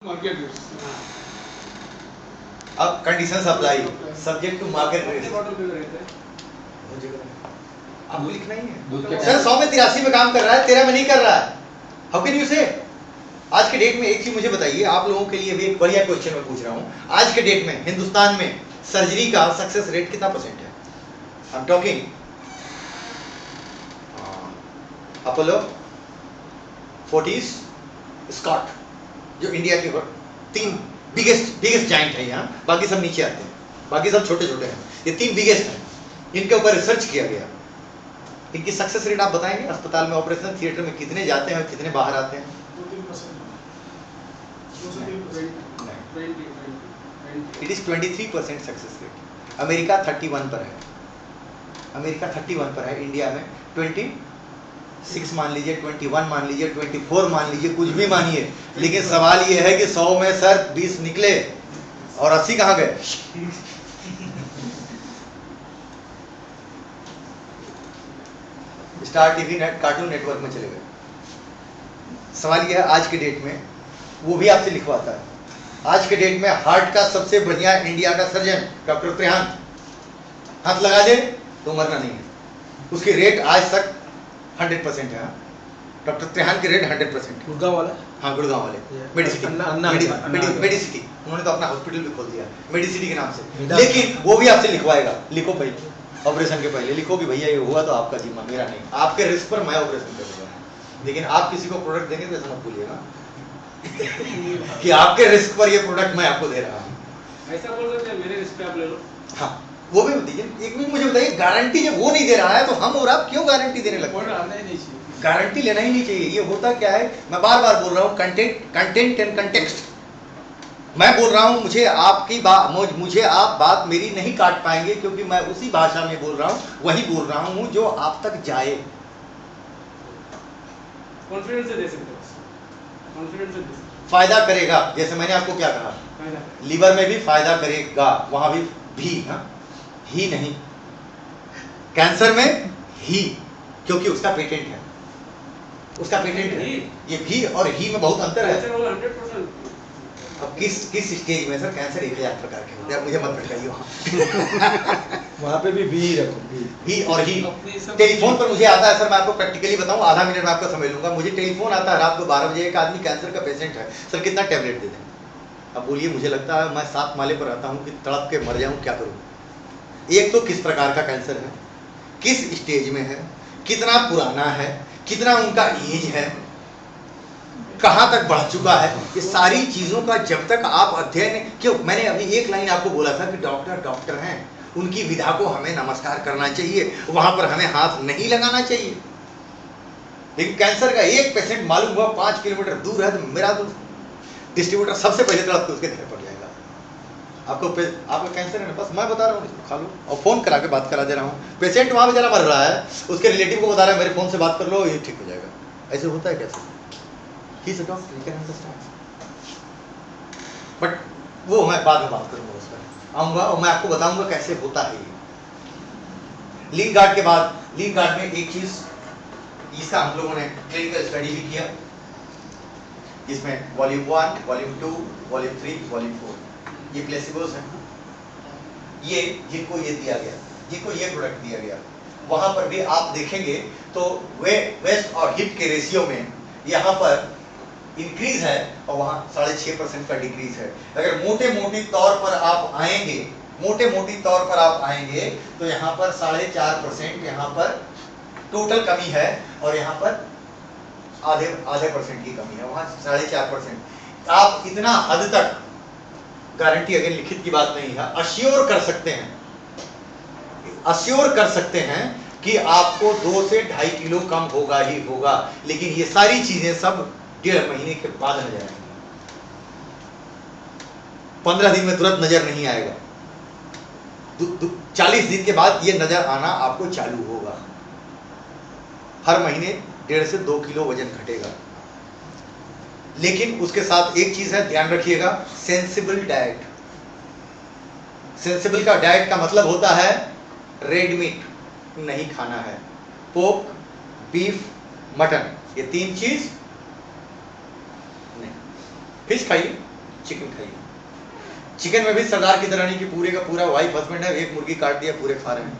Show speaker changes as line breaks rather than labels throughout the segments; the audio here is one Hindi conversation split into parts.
Market rates.
अब condition apply subject to market rate. आपको लिखना ही है सर। 100 में 83 में काम कर रहा है, 13 में नहीं कर रहा है। हाउ कैन यू से? आज के डेट में एक चीज मुझे बताइए, आप लोगों के लिए भी एक बढ़िया क्वेश्चन मैं पूछ रहा हूं। आज के डेट में हिंदुस्तान में सर्जरी का सक्सेस रेट कितना परसेंट है? I am talking Apollo, Fortis, Scott, जो इंडिया के 3 बिगेस्ट जाइंट है यहाँ, बाकी सब नीचे आते हैं, बाकी सब छोटे छोटे हैं। ये 3 बिगेस्ट हैं, इनके ऊपर रिसर्च किया गया। इनकी सक्सेस रेट आप बताएंगे? अस्पताल में ऑपरेशन थिएटर में कितने जाते हैं और कितने बाहर आते हैं? It is 23% success rate. America 31 पर है, अमेरिका 31 पर है, इंडिया में 26 मान लीजिए, 21 मान लीजिए, 24 मान लीजिए, कुछ भी मानिए, लेकिन सवाल ये है कि 100 में सर 20 निकले और 80 कहाँ गए? स्टार टीवी कार्टून नेटवर्क में चले गए। सवाल यह है आज के डेट में, वो भी आपसे लिखवाता है, आज के डेट में हार्ट का सबसे बढ़िया इंडिया का सर्जन डॉक्टर त्रेहान, हाथ लगा दे तो मरना नहीं है। उसकी रेट आज तक 100% है। डॉक्टर त्रेहान की रेट 100%।
गुड़गांव वाला?
हाँ, गुड़गांव वाले मेडिसिटी, मेडिसिटी उन्होंने तो अपना हॉस्पिटल भी खोल दिया मेडिसिटी के नाम से। लेकिन वो भी आपसे लिखवाएगा, लिखो भाई ऑपरेशन के पहले लिखो कि भैया ये हुआ तो आपका जिम्मा, मेरा नहीं, आपके रिस्क पर मैं ऑपरेशन करूंगा। लेकिन आप किसी को प्रोडक्ट देंगे तो ऐसा मत भूलिएगा कि आपके रिस्क पर ये प्रोडक्ट मैं आपको दे रहा हूँ।
ऐसा बोल सकते हैं मेरे रिस्क पे आप ले लो।
हाँ, वो भी दीजिए। एक मिनट मुझे बताइए, गारंटी जब वो नहीं दे रहा है तो हम और आप क्यों गारंटी देने लगते हैं? गारंटी लेना ही नहीं चाहिए। ये होता क्या है, मैं बार बार बोल रहा हूँ, कंटेंट एंड कंटेक्स्ट। मैं बोल रहा हूँ, मुझे आपकी बात, मुझे आप बात मेरी नहीं काट पाएंगे, क्योंकि मैं उसी भाषा में बोल रहा हूँ, वही बोल रहा हूँ जो आप तक जाए।
कॉन्फिडेंस से दे सकते हो, कॉन्फिडेंस से दे सकते हो।
फायदा करेगा, जैसे मैंने आपको क्या कहा, लीवर में भी फायदा करेगा, वहां भी हाँ, ही नहीं, कैंसर में ही, क्योंकि उसका पेटेंट है, उसका पेटेंट है। ये भी और ही में बहुत अंतर है। अब किस स्टेज में सर? कैंसर 1000 प्रकार के होते हैं, मुझे मत भटकाइए
वहाँ पे भी रखो,
भी और ही। टेलीफोन पर मुझे आता है सर, मैं आपको प्रैक्टिकली बताऊं, आधा मिनट में आपका समय लूंगा। मुझे टेलीफोन आता है रात को 12 बजे, एक आदमी कैंसर का पेशेंट है, सर कितना टैबलेट दे दें? अब बोलिए, मुझे लगता है मैं 7 माले पर रहता हूँ कि तड़प के मर जाऊँ, क्या करूँ? एक तो किस प्रकार का कैंसर है, किस स्टेज में है, कितना पुराना है, कितना उनका एज है, कहां तक बढ़ चुका है, ये सारी चीजों का जब तक आप अध्ययन, क्यों मैंने अभी एक लाइन आपको बोला था कि डॉक्टर डॉक्टर हैं, उनकी विधा को हमें नमस्कार करना चाहिए, वहां पर हमें हाथ नहीं लगाना चाहिए। लेकिन कैंसर का एक पेशेंट मालूम हुआ 5 किलोमीटर दूर है तो मेरा तो डिस्ट्रीब्यूटर सबसे पहले तड़प के उसके घर पर जाएगा। आपको कैंसर है ना, बस मैं बता रहा हूँ, खा लो, और फोन करा के बात करा दे रहा हूँ। पेशेंट वहां बेचारा मर रहा है, उसके रिलेटिव को बता रहा है मेरे फोन से बात कर लो, ये ठीक हो जाएगा। ऐसे होता है कैसे? He's a doctor, he can understand. But वो मैं बाद में बात करूंगा, उस पर आऊंगा और मैं आपको बताऊंगा कैसे होता है ये। लीन गार्ड के बाद, लीन गार्ड में एक चीज, इसका हम लोगों ने क्लिनिकल स्टडी भी किया, जिसमें वॉल्यूम 1, वॉल्यूम 2, वॉल्यूम 3, वॉल्यूम 4 ये प्लेसिबोस हैं। ये जिनको ये दिया गया, जिनको ये प्रोडक्ट दिया गया, वहां पर भी आप देखेंगे तो वेस्ट और हिप के रेशियो में यहाँ पर इंक्रीज है और वहां 6.5% का डिक्रीज है। अगर मोटे तौर पर आप आएंगे, मोटी तौर पर आप आएंगे तो यहाँ पर 4.5% यहाँ पर टोटल कमी है, और यहाँ पर आधे परसेंट की कमी है, वहां 4.5%। आप इतना हद तक गारंटी, अगर लिखित की बात नहीं है, अश्योर कर सकते हैं कि आपको 2 से 2.5 किलो कम होगा ही होगा। लेकिन ये सारी चीजें सब 1.5 महीने के बाद नजर आएंगे, 15 दिन में तुरंत नजर नहीं आएगा, 40 दिन के बाद ये नजर आना आपको चालू होगा। हर महीने 1.5 से 2 किलो वजन घटेगा। लेकिन उसके साथ एक चीज है, ध्यान रखिएगा, सेंसिबल डाइट। सेंसिबल का डाइट का मतलब होता है रेड मीट नहीं खाना है, पोर्क, बीफ, मटन, ये 3 चीज नहीं। फिश खाइए, चिकन खाइए। चिकन में भी सरदार की तरह नहीं कि पूरे का पूरा वाइफ हस्बैंड है, एक मुर्गी काट दिया पूरे खा रहे हैं।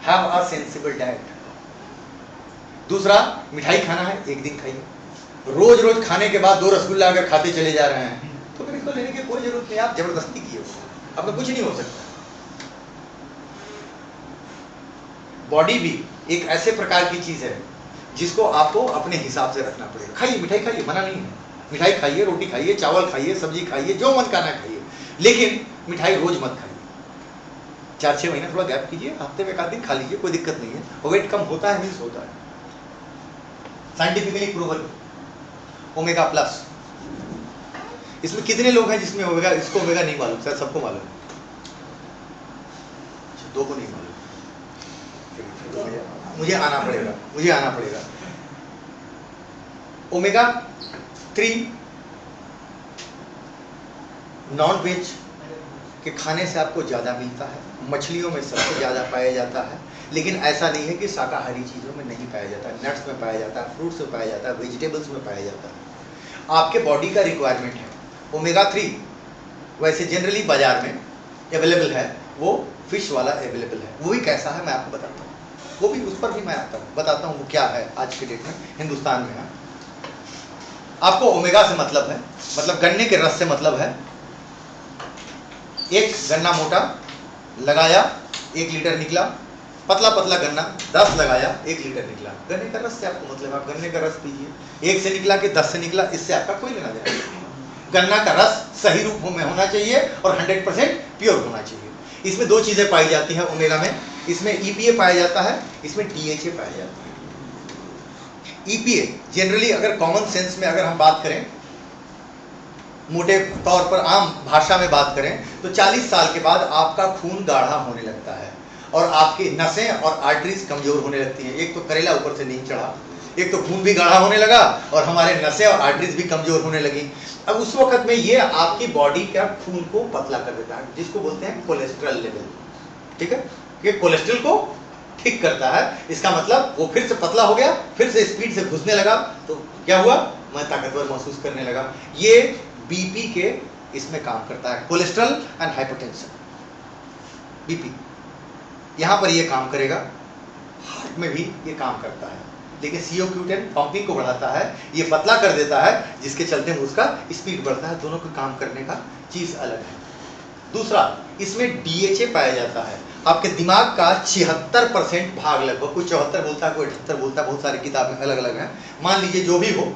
Have a sensible diet. दूसरा, मिठाई खाना है एक दिन खाइए। रोज रोज खाने के बाद 2 रसगुल्ला अगर खाते चले जा रहे हैं तो फिर इसको लेने की कोई जरूरत नहीं, आप जबरदस्ती किए हो, अब कुछ नहीं हो सकता। बॉडी भी एक ऐसे प्रकार की चीज है जिसको आपको अपने हिसाब से रखना पड़ेगा। खाइए, मिठाई खाइए, मना नहीं है, मिठाई खाइए, रोटी खाइए, चावल खाइए, सब्जी खाइए, जो मन खाना खाइए, लेकिन मिठाई रोज मत खाइए। 4-6 महीने थोड़ा गैप कीजिए, हफ्ते में 1 दिन खा लीजिए, कोई दिक्कत नहीं है। वेट कम होता है, मीन्स होता है, साइंटिफिकली प्रूवल। ओमेगा प्लस, इसमें कितने लोग हैं जिसमें ओमेगा, इसको ओमेगा नहीं मालूम? शायद सबको मालूम है, 2 को नहीं मालूम। मुझे आना पड़ेगा। ओमेगा 3 नॉन वेज के खाने से आपको ज्यादा मिलता है, मछलियों में सबसे ज्यादा पाया जाता है, लेकिन ऐसा नहीं है कि शाकाहारी चीजों में नहीं पाया जाता है। नट्स में पाया जाता है, फ्रूट्स में पाया जाता है, वेजिटेबल्स में पाया जाता है। आपके बॉडी का रिक्वायरमेंट है। ओमेगा 3 वैसे जनरली बाजार में अवेलेबल है, वो फिश वाला अवेलेबल है। वो भी कैसा है मैं आपको बताता हूँ, वो भी उस पर भी मैं बताता हूँ वो क्या है आज के डेट में हिंदुस्तान में है। आपको ओमेगा से मतलब है, मतलब गन्ने के रस से मतलब है। एक गन्ना मोटा लगाया 1 लीटर निकला, पतला पतला गन्ना 10 लगाया 1 लीटर निकला। गन्ने का रस से आपको मतलब, आप गन्ने का रस पीजिए। 1 से निकला कि 10 से निकला, इससे आपका कोई लेना देना नहीं। गन्ना का रस सही रूप में होना चाहिए और 100% प्योर होना चाहिए। इसमें 2 चीजें पाई जाती हैं ओमेगा में, इसमें EPA पाया जाता है, इसमें DHA पाया जाता है। EPA जनरली अगर कॉमन सेंस में अगर हम बात करें, मोटे तौर पर आम भाषा में बात करें, तो 40 साल के बाद आपका खून गाढ़ा होने लगता है और आपकी नसें और आर्टरीज कमजोर होने लगती हैं। एक तो करेला ऊपर से नहीं चढ़ा, एक तो खून भी गाढ़ा होने लगा और हमारे नसें और आर्टरीज भी कमजोर होने लगी। अब उस वक्त में ये आपकी बॉडी का खून को पतला कर देता है, जिसको बोलते हैं कोलेस्ट्रॉल लेवल। ठीक है, ये कोलेस्ट्रॉल को ठीक करता है। इसका मतलब वो फिर से पतला हो गया, फिर से स्पीड से घुसने लगा, तो क्या हुआ, मैं ताकतवर महसूस करने लगा। ये बीपी के इसमें काम करता है, कोलेस्ट्रॉल एंड हाइपरटेंशन, बीपी यहां पर ये काम करेगा। हार्ट में भी ये काम करता है, देखिए CO-Q10 पंपिंग को बढ़ाता है, ये पतला कर देता है, जिसके चलते उसका स्पीड बढ़ता है। दोनों को काम करने का चीज अलग है। दूसरा, इसमें DHA पाया जाता है। आपके दिमाग का 76% भाग, लगभग कोई 74 बोलता है, कोई 78 बोलता है, बहुत सारी किताबें अलग अलग हैं, मान लीजिए जो भी हो,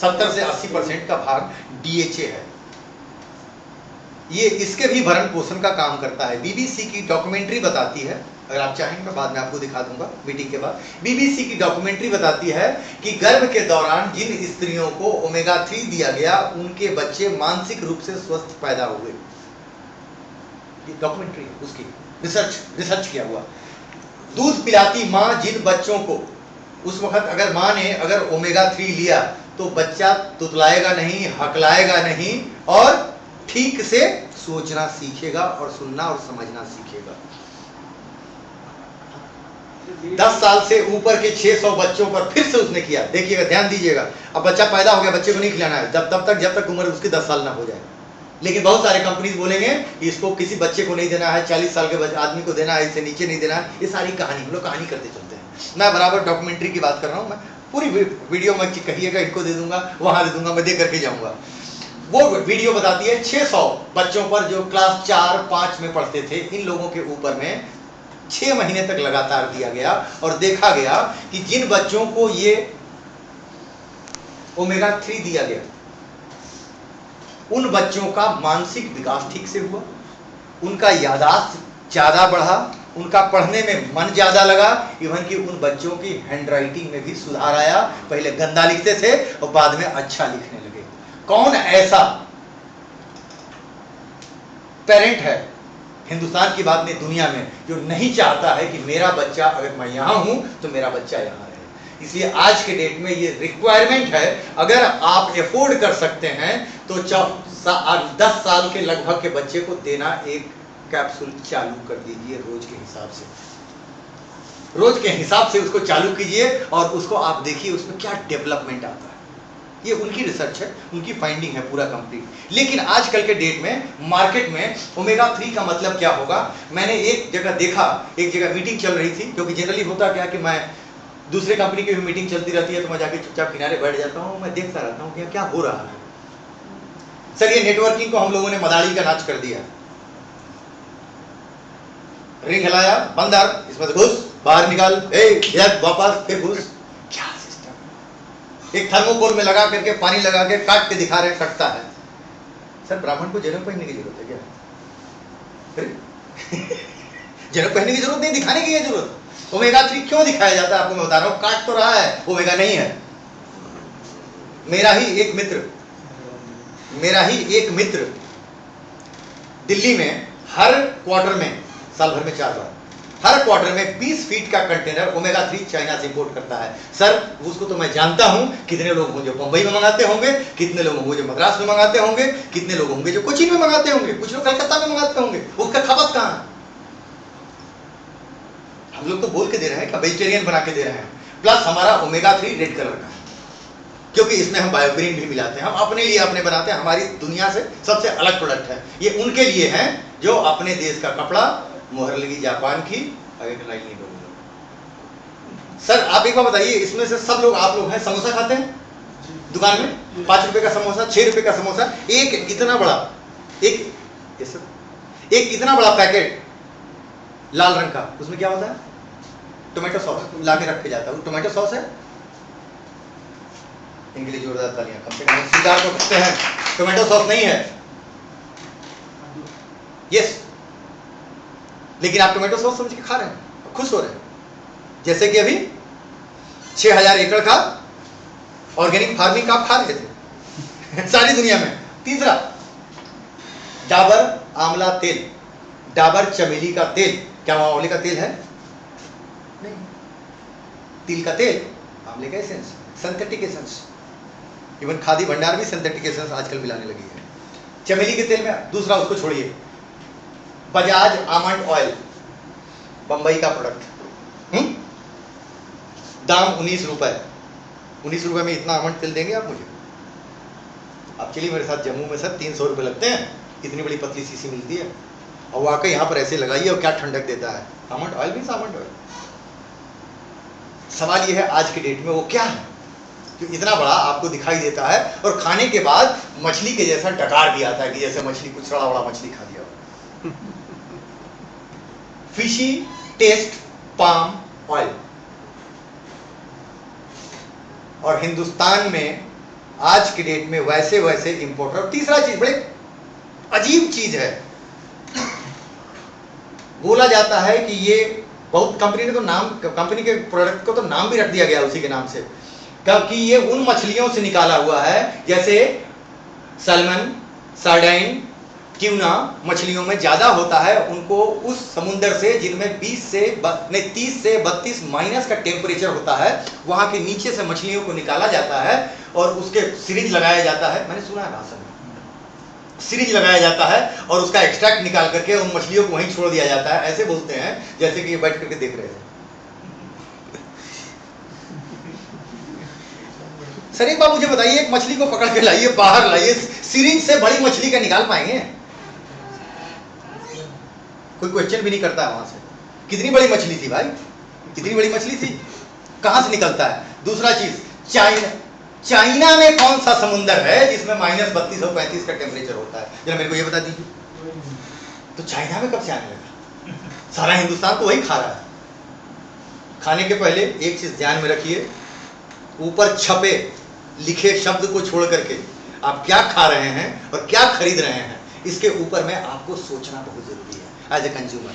70 से 80% का भाग DHA है। ये इसके भी भरण पोषण का काम करता है। BBC की डॉक्यूमेंट्री बताती है, अगर आप चाहेंगे मैं बाद में आपको दिखा दूंगा मीटिंग के बाद। BBC की डॉक्यूमेंट्री बताती है कि गर्भ के दौरान जिन स्त्रियों को ओमेगा 3 दिया गया, उनके बच्चे मानसिक रूप से स्वस्थ पैदा हुए। ये डॉक्यूमेंट्री है, उसकी रिसर्च किया हुआ। दूध पिलाती माँ जिन बच्चों को, उस वक्त अगर माँ ने अगर ओमेगा 3 लिया तो बच्चा तुतलाएगा नहीं, हकलाएगा नहीं और ठीक से सोचना सीखेगा और सुनना और समझना सीखेगा। 10 साल से ऊपर के 600 बच्चों पर फिर से उसने किया, देखिएगा, ध्यान दीजिएगा। अब बच्चा पैदा हो गया, बच्चे को नहीं खिलाना है जब तक उम्र उसकी 10 साल ना हो जाए। लेकिन बहुत सारे कंपनीज बोलेंगे कि इसको किसी बच्चे को नहीं देना है, 40 साल के आदमी को देना है, इससे नीचे नहीं देना है। ये सारी कहानी, हम लोग कहानी करते चलते हैं। मैं बराबर डॉक्यूमेंट्री की बात कर रहा हूँ, मैं पूरी वीडियो में कहिएगा, इनको दे दूंगा, वहां दे दूंगा, मैं दे करके जाऊंगा। वो वीडियो बताती है 600 बच्चों पर जो क्लास 4-5 में पढ़ते थे, इन लोगों के ऊपर में 6 महीने तक लगातार दिया गया और देखा गया कि जिन बच्चों को ये ओमेगा 3 दिया गया, उन बच्चों का मानसिक विकास ठीक से हुआ, उनका याददाश्त ज्यादा बढ़ा, उनका पढ़ने में मन ज्यादा लगा, इवन कि उन बच्चों की हैंडराइटिंग में भी सुधार आया। पहले गंदा लिखते थे और बाद में अच्छा लिखने लगे। कौन ऐसा पेरेंट है हिंदुस्तान की बात नहीं, दुनिया में, जो नहीं चाहता है कि मेरा बच्चा, अगर मैं यहां हूं तो मेरा बच्चा यहां रहे। इसलिए आज के डेट में ये रिक्वायरमेंट है। अगर आप एफोर्ड कर सकते हैं तो 10 साल के लगभग के बच्चे को देना एक कैप्सूल चालू कर दीजिए रोज के हिसाब से। रोज के हिसाब से उसको चालू कीजिए और उसको आप देखिए उसमें क्या डेवलपमेंट आता है। ये उनकी रिसर्च है, उनकी फाइंडिंग है पूरा कंप्लीट। लेकिन आजकल के डेट में मार्केट में ओमेगा 3 का मतलब क्या होगा, मैंने एक जगह देखा, एक जगह मीटिंग चल रही थी, क्योंकि जनरली होता क्या कि मैं दूसरे कंपनी की भी मीटिंग चलती रहती है तो मैं जाके चुपचाप किनारे बैठ जाता हूँ, मैं देखता रहता हूँ कि क्या हो रहा है। सर ये नेटवर्किंग को हम लोगों ने मदारी का नाच कर दिया। रिंग हिलाया, बंदर इसमें से घुस, बाहर निकाल, वापस फिर घुस। क्या सिस्टम, एक थर्मोकोल में लगा करके पानी लगा के काट के दिखा रहे, कटता है। सर ब्राह्मण को जनेऊ पहनने की जरूरत है क्या? जनेऊ पहनने की जरूरत नहीं, दिखाने की है जरूरत। ओमेगा 3 क्यों दिखाया जाता है आपको मैं बता रहा हूं, काट तो रहा है, ओमेगा नहीं है। मेरा ही एक मित्र दिल्ली में हर क्वार्टर में, साल भर में 4 बार, हर क्वार्टर में 20 फीट का कंटेनर ओमेगा 3 चाइना से इंपोर्ट करता है। सर उसको तो मैं जानता हूं, कितने लोग होंगे जो बंबई में मंगाते होंगे, कितने लोग होंगे जो मद्रास में मंगाते होंगे, कितने लोग होंगे जो कोचीन में मंगाते होंगे, कुछ लोग कलकत्ता में मंगाते होंगे। उसका खपत कहां है? हम लोग तो बोल के दे रहे हैं कि वेजिटेरियन बना के दे रहे हैं। प्लस हमारा ओमेगा 3 रेड कलर का है, क्योंकि इसमें हम बायोग्रीन भी मिलाते हैं, हम अपने लिए अपने बनाते हैं, हमारी दुनिया से सबसे अलग प्रोडक्ट है। ये उनके लिए है जो अपने देश का कपड़ा, मोहर लगी जापान की, आगे का लाइन नहीं बोलूंगा। सर आप एक बार बताइए, इसमें से सब लोग, आप लोग हैं समोसा खाते हैं दुकान में, 5 रुपए का समोसा, 6 रुपए का समोसा, एक इतना बड़ा, एक इतना बड़ा पैकेट लाल रंग का, उसमें क्या होता है? टोमेटो सॉस लाके रख के जाता है। वो टोमेटो सॉस है, इनके लिए जोरदार तालियां, कम से कम सीधा तो कहते हैं टोमेटो सॉस नहीं है। यस, लेकिन आप टोमेटो सॉस समझ के खा रहे हैं, खुश हो रहे हैं। जैसे कि अभी 6000 एकड़ का ऑर्गेनिक फार्मिंग का आप खा रहे थे सारी दुनिया में। तीसरा, डाबर आंवला तेल, डाबर चमेली का तेल, क्या वहां आंवले का तेल है? नहीं। तिल का तेल, आंवले का essence, synthetic essence. Even khadi भंडार भी सिंथेटिक एसेंस आजकल मिलाने लगी है। चमेली के तेल में, दूसरा उसको छोड़िए, बजाज आमंड ऑयल, बंबई का प्रोडक्ट, दाम 19 रुपए। 19 रुपए में इतना आमंड तेल देंगे आप मुझे? आप चलिए मेरे साथ जम्मू में, सर 300 रुपए लगते हैं, इतनी बड़ी पतली शीशी मिलती है, और वो आकर यहाँ पर ऐसे लगाइए और क्या ठंडक देता है। Almond oil means almond oil. सवाल ये है आज के डेट में वो क्या है जो इतना बड़ा आपको दिखाई देता है, और खाने के बाद मछली के जैसा डकार भी आता है कि जैसे मछली, कुछ बड़ा बड़ा मछली खा दिया। फिशी टेस्ट पाम ऑयल, और हिंदुस्तान में आज के डेट में वैसे वैसे इंपोर्टर। और तीसरा चीज, बड़े अजीब चीज है, बोला जाता है कि ये बहुत कंपनी ने तो नाम, कंपनी के प्रोडक्ट को तो नाम भी रख दिया गया उसी के नाम से, क्योंकि ये उन मछलियों से निकाला हुआ है जैसे सैल्मन, सार्डाइन, ट्यूना मछलियों में ज्यादा होता है, उनको उस समुद्र से जिनमें 30 से 32 माइनस का टेम्परेचर होता है, वहां के नीचे से मछलियों को निकाला जाता है और उसके सिरिंज लगाया जाता है। मैंने सुना है भाषण में, सिरिंज लगाया जाता है और उसका एक्सट्रैक्ट निकाल करके उन मछलियों को वहीं छोड़ दिया जाता है। ऐसे बोलते हैं जैसे कि ये बैठ करके देख रहे हैं। सर एक बार मुझे बताइए, एक मछली को पकड़ के लाइए, बाहर लाइए, सिरिंज से बड़ी मछली का निकाल पाएंगे? कोई क्वेश्चन भी नहीं करता है वहां से। कितनी बड़ी मछली थी भाई, कितनी बड़ी मछली थी, कहां से निकलता है? दूसरा चीज, चाइना में कौन सा समुंदर है जिसमें -32 और 35 का टेम्परेचर होता है? जरा मेरे को ये बता दीजिए। तो चाइना में कब से आने लगा? सारा हिंदुस्तान तो वही खा रहा है। खाने के पहले एक चीज ध्यान में रखिए, ऊपर छपे लिखे शब्द को छोड़ करके आप क्या खा रहे हैं और क्या खरीद रहे हैं, इसके ऊपर में आपको सोचना बहुत जरूरी है एज ए कंज्यूमर।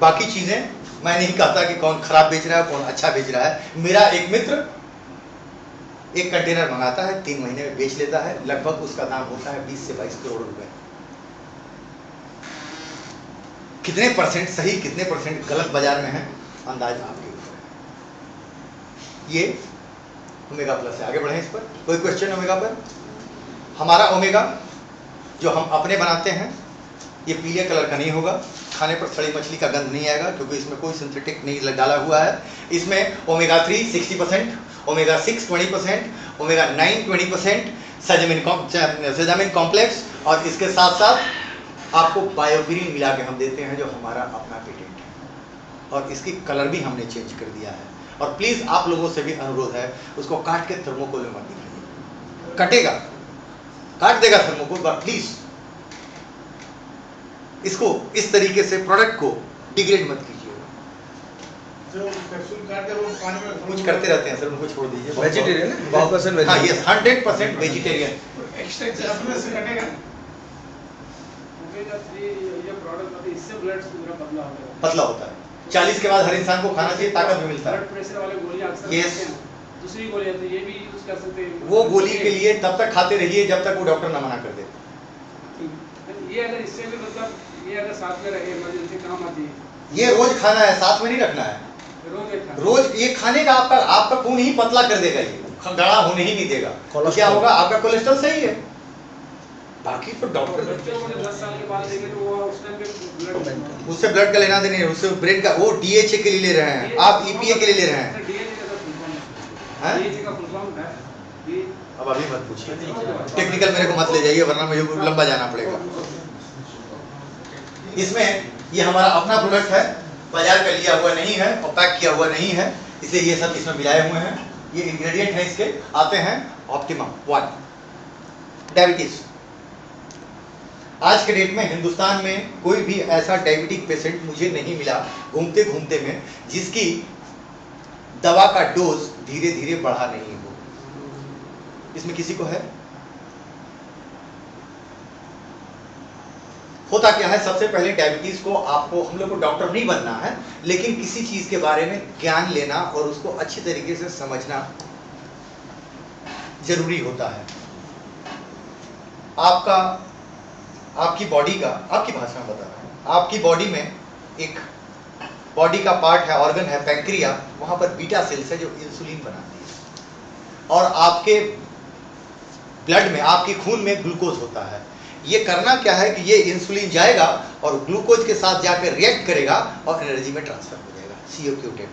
बाकी चीजें मैं नहीं कहता कि कौन खराब बेच रहा है, कौन अच्छा बेच रहा है। मेरा एक मित्र एक कंटेनर मंगाता है, 3 महीने में बेच लेता है, लगभग उसका दाम होता है 20 से 22 करोड़ रुपए। कितने परसेंट सही, कितने परसेंट गलत बाजार में है, अंदाज आपके ऊपर है। ये ओमेगा प्लस है। आगे बढ़े इस पर, कोई क्वेश्चन ओमेगा पर? हमारा ओमेगा जो हम अपने बनाते हैं ये पीले कलर का नहीं होगा, खाने पर सड़ी मछली का गंध नहीं आएगा, क्योंकि इसमें कोई सिंथेटिक नहीं डाला हुआ है। इसमें ओमेगा 3 60%, ओमेगा 6 20%, ओमेगा 9 20%, सेजामिन कॉम्प्लेक्स, और इसके साथ साथ आपको बायोग्रीन मिला के हम देते हैं जो हमारा अपना पेटेंट है, और इसकी कलर भी हमने चेंज कर दिया है। और प्लीज आप लोगों से भी अनुरोध है, उसको काट के थर्मोकोल में मत दिखाइए, कटेगा, काट देगा थर्मोकोल, पर प्लीज इसको इस तरीके से प्रोडक्ट को डिग्रेड मत कीजिए।
जो कैप्सूल काट के वो पानी में
कुछ करते रहते हैं सर, उनको छोड़ दीजिए।
वेजिटेरियन है, 100%
हाँ,
वेजिटेरियन।
Yes, 100% vegetarian.
एक्स्ट्रा अपने से कटेगा। ओमेगा 3 ये प्रोडक्ट मतलब इससे ब्लड पूरा पतला हो जाएगा।
पतला होता है, 40 के बाद हर इंसान को खाना चाहिए, ताकत भी मिलता है।
ब्लड प्रेशर वाले गोलियां अक्सर
Yes.
खाते हैं। दूसरी गोलियां तो ये भी यूज कर सकते हैं।
वो गोली के लिए तब तक खाते रहिए जब तक वो डॉक्टर ना मना कर दे।
ये अगर इससे भी मतलब ये अगर साथ में रहे इमरजेंसी काम आती है।
ये रोज खाना है, साथ में नहीं रखना है।
रोज एक खाना।
रोज ये खाने का आपका खून ही पतला कर देगा, ये गाढ़ा होने ही नहीं देगा। तो क्या होगा, आपका कोलेस्ट्रॉल सही है, बाकी तो डॉक्टर
बच्चों को 10 साल के बाद देंगे तो वो उस टाइम पे ब्लड
उससे ब्लड का लेना देना नहीं, उससे ब्रेन का, वो डीएचए के लिए ले रहे हैं, आप ईपीए के लिए ले रहे हैं। हैं?
डीएचए का फुल फॉर्म है ये।
अब अभी मत पूछिए, टेक्निकल मेरे को मत ले जाइए, वरना मुझे लंबा जाना पड़ेगा। इसमें ये हमारा अपना प्रोडक्ट है, बाजार का लिया हुआ नहीं है और पैक किया हुआ नहीं है, इसलिए ये सब इसमें मिलाए हुए हैं। ये इंग्रेडिएंट है, इसके आते हैं ऑप्टिमम 1 डायबिटीज। आज के डेट में हिंदुस्तान में कोई भी ऐसा डायबिटिक पेशेंट मुझे नहीं मिला घूमते घूमते में जिसकी दवा का डोज धीरे धीरे बढ़ा नहीं हो। इसमें किसी को है? होता क्या है, सबसे पहले डायबिटीज को आपको, हम लोग को डॉक्टर नहीं बनना है, लेकिन किसी चीज के बारे में ज्ञान लेना और उसको अच्छी तरीके से समझना जरूरी होता है। आपकी बॉडी का, आपकी भाषा में बता रहा हूं, आपकी बॉडी में एक बॉडी का पार्ट है, ऑर्गन है, पैंक्रिया, वहां पर बीटा सेल्स है जो इंसुलिन बनाती है, और आपके ब्लड में, आपके खून में ग्लूकोज होता है। ये करना क्या है कि ये इंसुलिन जाएगा और ग्लूकोज के साथ जाकर रिएक्ट करेगा और एनर्जी में ट्रांसफर हो जाएगा, CO2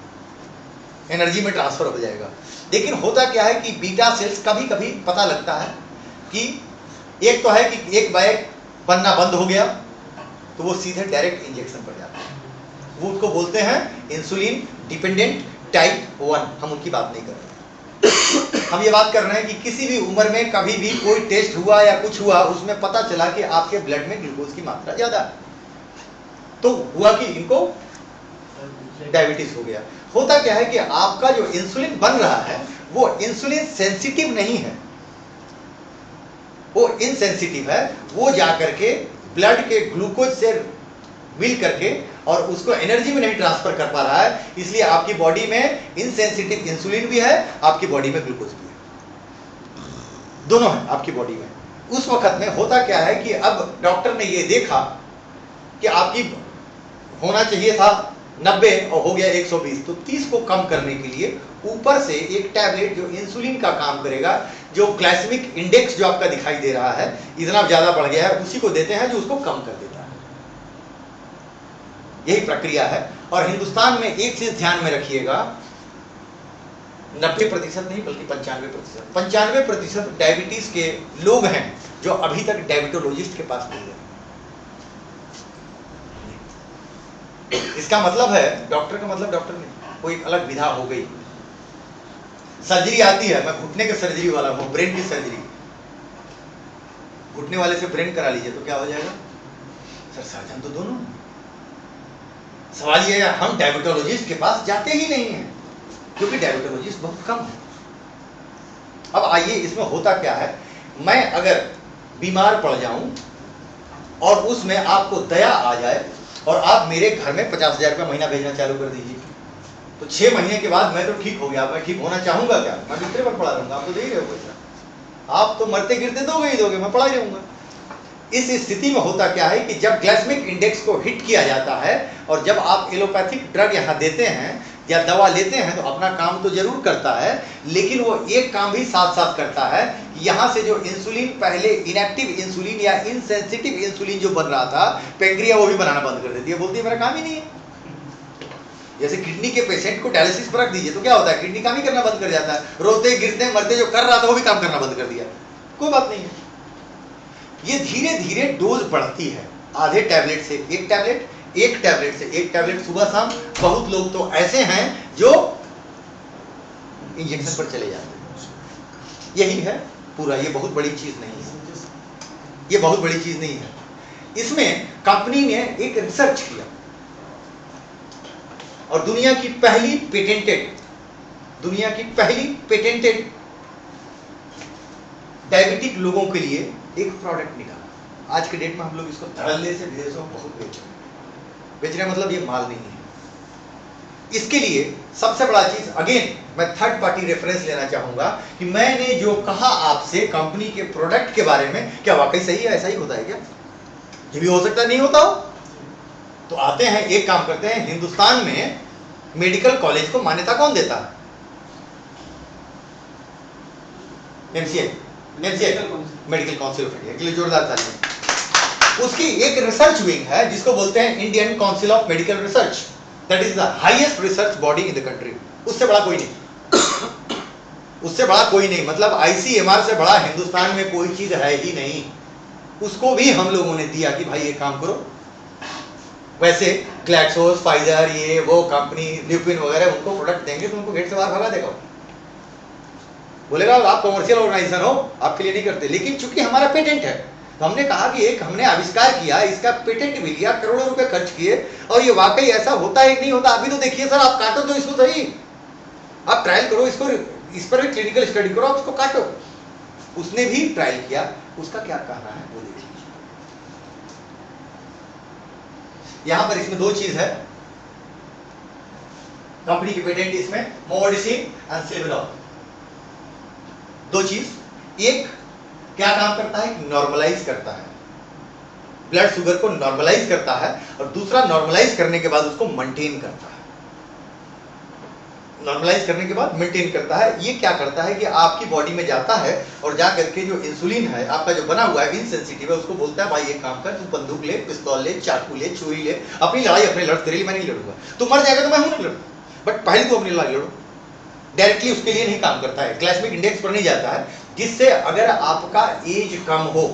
एनर्जी में ट्रांसफर हो जाएगा। लेकिन होता क्या है कि बीटा सेल्स कभी कभी पता लगता है कि एक तो है कि एक बाइक बनना बंद हो गया, तो वो सीधे डायरेक्ट इंजेक्शन पर जाता है, वो उसको बोलते हैं इंसुलिन डिपेंडेंट टाइप 1। हम उनकी बात नहीं कर रहे, हम ये बात कर रहे हैं कि किसी भी उम्र में कभी भी कोई टेस्ट हुआ या कुछ हुआ, उसमें पता चला कि आपके ब्लड में ग्लूकोज की मात्रा ज्यादा है, तो हुआ कि इनको डायबिटीज हो गया। होता क्या है कि आपका जो इंसुलिन बन रहा है वो इंसुलिन सेंसिटिव नहीं है, वो इनसेंसिटिव है, वो जाकर के ब्लड के ग्लूकोज से मिल करके और उसको एनर्जी में नहीं ट्रांसफर कर पा रहा है, इसलिए आपकी बॉडी में इनसेंसिटिव इंसुलिन भी है, आपकी बॉडी में ग्लूकोज भी है, दोनों है आपकी बॉडी में। उस वक्त में होता क्या है कि अब डॉक्टर ने ये देखा कि आपकी होना चाहिए था 90 और हो गया 120, तो 30 को कम करने के लिए ऊपर से एक टैबलेट जो इंसुलिन का काम करेगा, जो ग्लाइसेमिक इंडेक्स जो आपका दिखाई दे रहा है इतना ज्यादा बढ़ गया है, उसी को देते हैं जो उसको कम कर देता है। यही प्रक्रिया है। और हिंदुस्तान में एक चीज ध्यान में रखिएगा, 90% नहीं बल्कि 95% डायबिटीज के लोग हैं जो अभी तक डायबिटोलॉजिस्ट के पास नहीं गए। इसका मतलब है, डॉक्टर का मतलब डॉक्टर नहीं, कोई अलग विधा हो गई। सर्जरी आती है, मैं घुटने के सर्जरी वाला हूँ, ब्रेन की सर्जरी, घुटने वाले से ब्रेन करा लीजिए तो क्या हो जाएगा? सर सर्जन तो दोनों हैं। सवाल ये है, हम डायबिटोलॉजिस्ट के पास जाते ही नहीं हैं क्योंकि डायबिटोलॉजिस्ट बहुत कम है। अब आइए, इसमें होता क्या है, मैं अगर बीमार पड़ जाऊं और उसमें आपको दया आ जाए और आप मेरे घर में 50,000 रुपया महीना भेजना चालू कर दीजिए, तो 6 महीने के बाद मैं तो ठीक हो गया, मैं ठीक होना चाहूंगा क्या? मैं दूसरे पर पड़ा रहूंगा, आप तो दे ही रहे हो पैसा, आप तो मरते गिरते दोगे ही दोगे, मैं पड़ा ही रहूंगा। इस स्थिति में होता क्या है कि जब ग्लाइसेमिक इंडेक्स को हिट किया जाता है और जब आप एलोपैथिक ड्रग यहाँ देते हैं या दवा लेते हैं तो अपना काम तो जरूर करता है, लेकिन वो एक काम भी साथ साथ करता है, यहाँ से जो इंसुलिन पहले इनएक्टिव इंसुलिन या इनसेंसिटिव इंसुलिन जो बन रहा था पैंक्रिया, वो भी बनाना बंद कर देती है, बोलती है मेरा काम ही नहीं है। जैसे किडनी के पेशेंट को डायलिसिस पर रख दीजिए तो क्या होता है, किडनी काम ही करना बंद कर जाता है, रोते गिरते मरते जो कर रहा था वो भी काम करना बंद कर दिया, कोई बात नहीं है। ये धीरे धीरे डोज बढ़ती है, आधे टैबलेट से एक टैबलेट, एक टैबलेट से एक टैबलेट सुबह शाम। बहुत लोग तो ऐसे हैं जो इंजेक्शन पर चले जाते हैं। यही है पूरा, ये बहुत बड़ी चीज नहीं है, ये बहुत बड़ी चीज नहीं है। इसमें कंपनी ने एक रिसर्च किया और दुनिया की पहली पेटेंटेड डायबिटिक लोगों के लिए एक प्रोडक्ट निकाला। आज के डेट में हम लोग इसको धड़ल्ले से विदेशों में बहुत बेच रहे हैं, मतलब ये माल नहीं है। इसके लिए सबसे बड़ा चीज, अगेन मैं थर्ड पार्टी रेफरेंस लेना चाहूंगा कि मैंने जो कहा आपसे कंपनी के प्रोडक्ट के बारे में, क्या वाकई सही है, ऐसा ही होता है क्या? ये भी हो सकता है नहीं होता हो। तो आते हैं, एक काम करते हैं, हिंदुस्तान में मेडिकल कॉलेज को मान्यता कौन देता है? MCA, medical council of India के लिए जोरदार तालियां। उसकी एक रिसर्च विंग है जिसको बोलते हैं Indian council of medical research, that is the highest research body in the country. उससे बड़ा कोई नहीं, उससे बड़ा कोई नहीं, मतलब आईसीएमआर से बड़ा हिंदुस्तान में कोई चीज है ही नहीं। उसको भी हम लोगों ने दिया कि भाई ये काम करो। वैसे ग्लैक्सोस, फाइजर, ये वो कंपनी, ल्यूपिन वगैरह, उनको प्रोडक्ट देंगे तो उनको गेट से बाहर भगा देगा, बोलेगा आप कमर्शियल ऑर्गेनाइजेशन हो, आपके लिए नहीं करते। लेकिन चूंकि हमारा पेटेंट है तो हमने कहा कि एक हमने आविष्कार किया, इसका पेटेंट भी लिया, करोड़ों रुपए खर्च किए, और ये वाकई ऐसा होता है कि नहीं होता। अभी तो देखिए सर, आप काटो तो इसको सही, आप ट्रायल करो इसको, इस पर भी क्लिनिकल स्टडी करो, आप इसको काटो। उसने भी ट्रायल किया, उसका क्या कहना है वो देख लीजिए। यहां पर इसमें दो चीज है कंपनी की पेटेंट, इसमें मोवोडिसिन एंड सिल्विनॉल, दो चीज। एक क्या काम करता है, नॉर्मलाइज करता है, ब्लड शुगर को नॉर्मलाइज करता है, और दूसरा नॉर्मलाइज करने के बाद उसको मेंटेन करता है। नॉर्मलाइज करने के बाद मेंटेन करता है। ये क्या करता है कि आपकी बॉडी में जाता है और जा करके जो इंसुलिन है आपका जो बना हुआ है, इनसेंसिटिव है, उसको बोलता है भाई ये काम कर, तू बंदूक ले, पिस्तौल ले, चाकू ले, छुरी ले, अपनी लड़ाई अपने लड़, तेरे लिए मैं नहीं लड़ूंगा, तू मर जाएगा तो मैं हूं नहीं लड़ूंगा, बट पहले तू अपनी लड़ाई लड़ो। डायरेक्टली उसके लिए नहीं काम करता है, ग्लाइसेमिक इंडेक्स पर नहीं जाता है, जिससे अगर आपका एज कम हो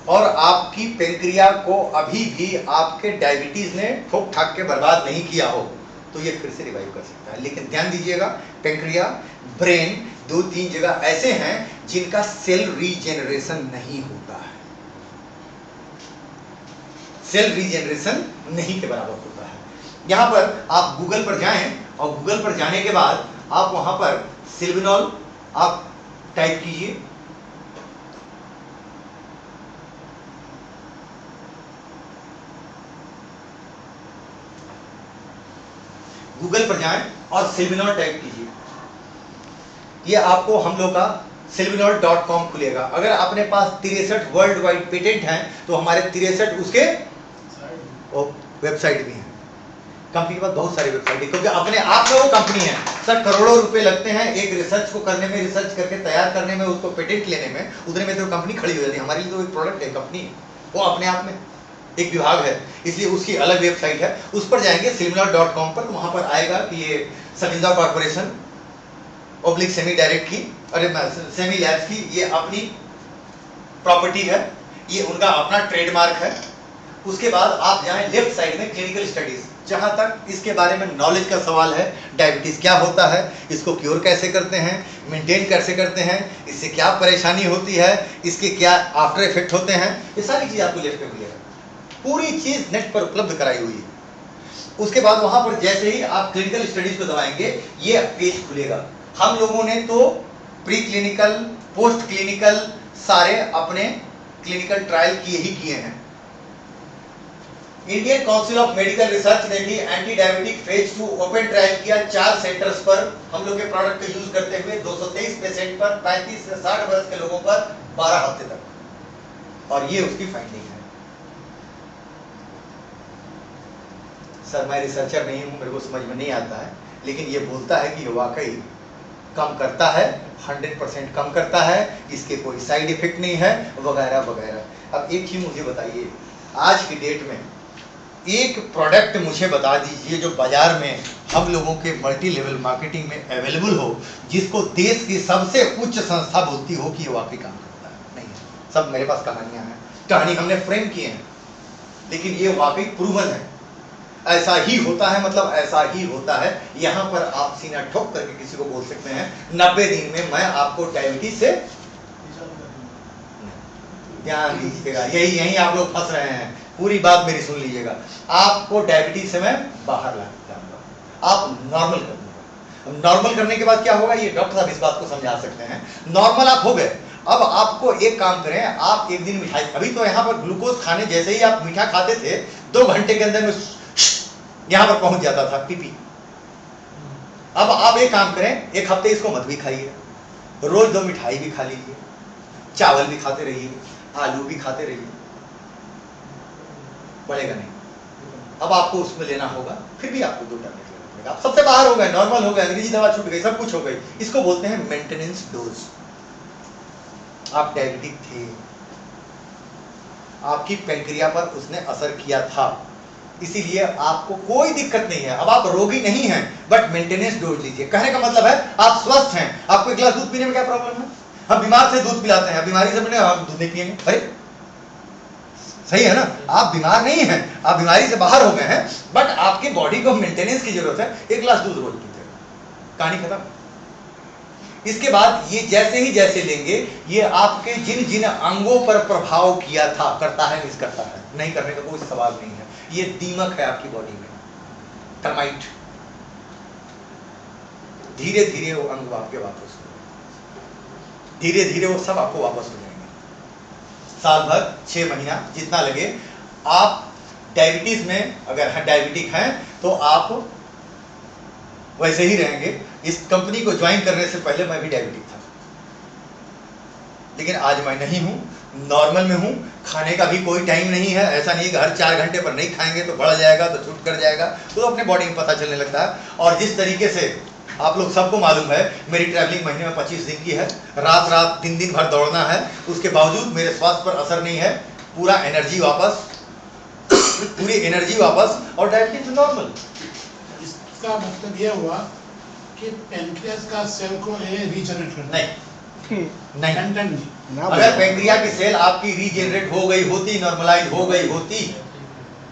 और आपकी पेंक्रिया को अभी भी आपके डायबिटीज ने ठोक ठाक के बर्बाद नहीं किया हो तो ये फिर से रिवाइव कर सकता है। लेकिन ध्यान दीजिएगा, पेंक्रिया, ब्रेन, 2-3 जगह ऐसे हैं जिनका सेल रीजेनरेशन नहीं होता है, सेल रीजेनरेशन नहीं के बराबर होता है। यहां पर आप गूगल पर जाएं और गूगल पर जाने के बाद आप वहां पर सिल्विनॉल आप टाइप कीजिए, गूगल पर जाएं और सिल्विनॉल टाइप कीजिए, ये आपको हम लोग का silvinol.com खुलेगा। अगर अपने पास 63 वर्ल्ड वाइड पेटेंट हैं तो हमारे 63 उसके वेबसाइट भी हैं। कंपनी के पास बहुत सारी वेबसाइट है क्योंकि अपने आप में वो कंपनी है। सर करोड़ों रुपए लगते हैं एक रिसर्च को करने में, रिसर्च करके तैयार करने में, उसको पेटेंट लेने में, उतने में तो कंपनी खड़ी हो जाती है। हमारे लिए तो एक प्रोडक्ट है, कंपनी वो अपने आप में एक विभाग है, इसलिए उसकी अलग वेबसाइट है। उस पर जाएंगे silvinol.com पर, तो वहां पर आएगा कि ये समिंदा कॉर्पोरेशन ओब्लिक सेमी डायरेक्ट की, अरे सेमी लैब्स की ये अपनी प्रॉपर्टी है, ये उनका अपना ट्रेडमार्क है। उसके बाद आप जाएं लेफ्ट साइड में क्लिनिकल स्टडीज, जहां तक इसके बारे में नॉलेज का सवाल है, डायबिटीज क्या होता है, इसको क्योर कैसे करते हैं, मेंटेन कैसे करते हैं, इससे क्या परेशानी होती है, इसके क्या आफ्टर इफेक्ट होते हैं, ये सारी चीज आपको लेफ्ट पे मिलेगा। पूरी चीज नेट पर उपलब्ध कराई हुई है। उसके बाद वहां पर जैसे ही आप क्लिनिकल स्टडीज को दबाएंगे ये पेज खुलेगा। हम लोगों ने तो प्री क्लिनिकल, पोस्ट क्लिनिकल सारे अपने क्लिनिकल ट्रायल किए ही किए हैं। Indian council of medical research ने भी anti diabetic phase 2 open trial किया 4 सेंटर्स पर हम लोग के प्रोडक्ट का यूज करते हुए, 223 पेशेंट पर, 35 से 60 वर्ष के लोगों पर 12 हफ्ते तक, और ये उसकी फाइंडिंग है। सर मैं रिसर्चर नहीं हूं, मेरे को समझ में नहीं आता है, लेकिन ये बोलता है कि ये वाकई कम करता है, 100% कम करता है, इसके कोई साइड इफेक्ट नहीं है, वगैरह वगैरह। अब एक चीज मुझे बताइए, आज की डेट में एक प्रोडक्ट मुझे बता दीजिए जो बाजार में हम लोगों के मल्टी लेवल मार्केटिंग में अवेलेबल हो, जिसको देश की सबसे उच्च संस्था बोलती हो कि ये वाकई काम करता है। नहीं है, सब मेरे पास कहानियां हैं, कहानी हमने फ्रेम किए हैं, लेकिन ये वाकई प्रूवन है। ऐसा ही होता है, मतलब ऐसा ही होता है। यहां पर आप सीना ठोक करके किसी को बोल सकते हैं 90 दिन में मैं आपको डायबिटीज से, ध्यान दीजिएगा, यही आप लोग फंस रहे हैं, पूरी बात मेरी सुन लीजिएगा। आपको डायबिटीज से मैं बाहर ला जाऊंगा, आप नॉर्मल कर दूंगा। नॉर्मल करने के बाद क्या होगा, ये डॉक्टर साहब इस बात को समझा सकते हैं। नॉर्मल आप हो गए, अब आपको एक काम करें, आप एक दिन मिठाई, अभी तो यहाँ पर ग्लूकोज खाने जैसे ही आप मीठा खाते थे 2 घंटे के अंदर में यहां पर पहुंच जाता था पीपी। अब आप एक काम करें, एक हफ्ते इसको मत भी खाइए, रोज 2 मिठाई भी खा लीजिए, चावल भी खाते रहिए, आलू भी खाते रहिए, बढ़ेगा नहीं। अब आपको उसमें लेना होगा, फिर भी आपको 2 टैबलेट लेना पड़ेगा। आप सबसे बाहर हो गए, नॉर्मल हो गए, अंग्रेजी दवा छूट गई, सब कुछ हो गई। इसको बोलते हैं मेंटेनेंस डोज। आप डायबिटिक थे, आपकी पैंक्रिया पर उसने असर किया था, इसीलिए आपको कोई दिक्कत नहीं है। अब आप रोगी नहीं हैं, बट मेंटेनेंस डोज लीजिए। कहने का मतलब है आप स्वस्थ हैं, आपको 1 गिलास दूध पीने में क्या प्रॉब्लम है? हम बीमार से दूध पिलाते हैं, बीमारी से बने आप दूध नहीं पिएंगे, अरे सही है ना? आप बीमार नहीं हैं, आप बीमारी से बाहर हो गए हैं, बट आपकी बॉडी को मेंटेनेंस की जरूरत है। 1 गिलास दूध रोज पीते, कहानी खत्म। इसके बाद ये जैसे ही जैसे लेंगे, ये आपके जिन जिन अंगों पर प्रभाव किया था, करता है मिस करता है, नहीं करने का कोई सवाल नहीं है। ये दीमक है आपकी बॉडी में, टर्माइट, धीरे धीरे वो अंग आपके वापस हो, धीरे धीरे वो सब आपको वापस हो जाएंगे। साल भर, 6 महीना, जितना लगे। आप डायबिटीज में अगर डायबिटिक हैं तो आप वैसे ही रहेंगे। इस कंपनी को ज्वाइन करने से पहले मैं भी डायबिटिक था, लेकिन आज मैं नहीं हूं, नॉर्मल में हूं। खाने का भी कोई टाइम नहीं है, ऐसा नहीं कि हर 4 घंटे पर नहीं खाएंगे तो बढ़ जाएगा, तो छूट कर जाएगा, तो अपने बॉडी में पता चलने लगता है। और जिस तरीके से आप लोग सबको मालूम है, मेरी ट्रैवलिंग महीने में 25 दिन की है, रात रात 3 दिन भर दौड़ना है, उसके बावजूद मेरे स्वास्थ्य पर असर नहीं है, पूरा एनर्जी वापस, पूरी एनर्जी वापस, और डायबिटीज नॉर्मल।
इसका मतलब यह हुआ कि पैंक्रियास का सेल को रीजनरेट करना
नहीं। अगर पैंक्रिया की सेल आपकी रीजनरेट हो गई होती, नॉर्मलाइज हो गई होती,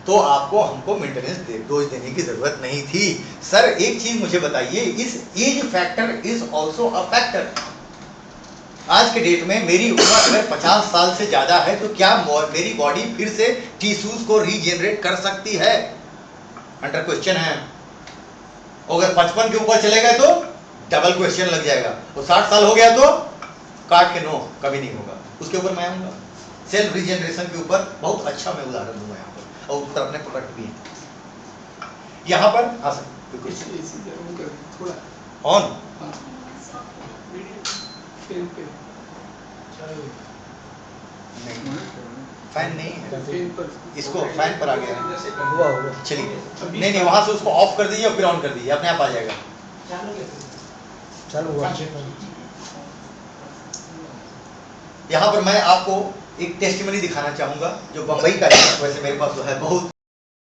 तो आपको हमको मेंटेनेंस डोज देने की जरूरत नहीं थी। सर एक चीज मुझे बताइए, इस age factor is also a factor. आज के डेट में मेरी उम्र अगर 50 साल से ज्यादा है, तो क्या मेरी बॉडी फिर से टिश्यूज को रीजनरेट कर सकती है? अंडर क्वेश्चन है। अगर 55 के ऊपर चले गए तो डबल क्वेश्चन लग जाएगा, और 60 साल हो गया तो काट के नो, कभी नहीं होगा। उसके ऊपर मैं आऊंगा, सेल्फ रीजनरेशन के ऊपर बहुत अच्छा मैं उदाहरण दूंगा यहाँ पर, और ऊपर अपने प्रोडक्ट भी है यहाँ पर। हाँ सर,
थोड़ा
ऑन फैन नहीं है, इसको फैन पर आ गया है।
हुआ
चलिए, नहीं वहां से उसको ऑफ कर दीजिए और फिर ऑन कर दीजिए, अपने आप आ जाएगा।
चालू हुआ।
यहाँ पर मैं आपको एक टेस्टिमनी दिखाना चाहूंगा जो बम्बई का है। वैसे मेरे पास तो है बहुत,